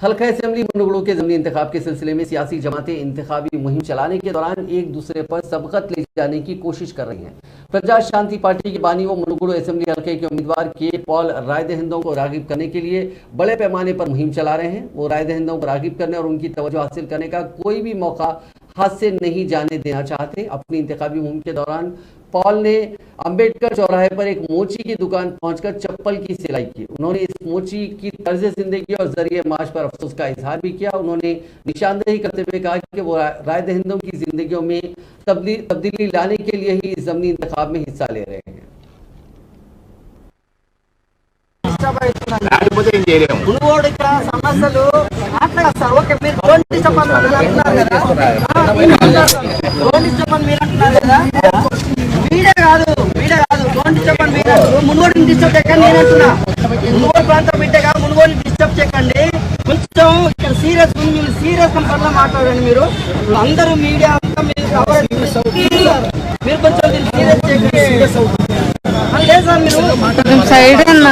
हल्का असेंबली मुनगुड़ों के ज़मीनी इंतखाब के सिलसिले में सियासी जमातें इंतखाबी मुहिम चलाने के दौरान एक दूसरे पर सबकत ले जाने की कोशिश कर रही हैं। प्रजा शांति पार्टी के बानी व मुनगुड़ो असेंबली हल्के के उम्मीदवार के पॉल राय दहिंदों को रागिब करने के लिए बड़े पैमाने पर मुहिम चला रहे हैं। वो राय दहिंदों को रागिब करने और उनकी तवज्जो हासिल करने का कोई भी मौका हाथ से नहीं जाने देना चाहते। अपनी इंतखाबी मुहिम के दौरान पॉल ने अंबेडकर चौराहे पर एक मोची की दुकान पहुंचकर चप्पल की सिलाई की। उन्होंने इस मोची की तर्ज जिंदगी और जरिए माश पर अफसोस का इजहार भी किया। उन्होंने निशानदेही करते हुए कहा कि वो राय दहिंदों की जिंदगियों में तब्दीली लाने के लिए ही इस ज़मीनी इंतखाब में हिस्सा ले रहे हैं। मुनगोड समस्यలు మాట్లాడతారు. ఓకే, మీరు డోంట్ డిస్టర్బ్ అంటున్నారు కదా. మీరే కాదు డోంట్ డిస్టర్బ్ మీరు మునుగోడిని డిస్టర్బ్ చేయకండి. నేను అంటున్నా మునుగోడు ప్రాంతం బిడ్డగా మునుగోడిని డిస్టర్బ్ చేయకండి. కొంచెం ఇక్కడ సీరియస్ ఉంది, మీరు సీరియస్ కంపల్లా మాట్లాడండి. మీరు అందరూ మీడియా అంతా మీరు మీరు కొంచెం సీరియస్ చేయకండి. లేదు సార్, మీరు సైడ్ అన్న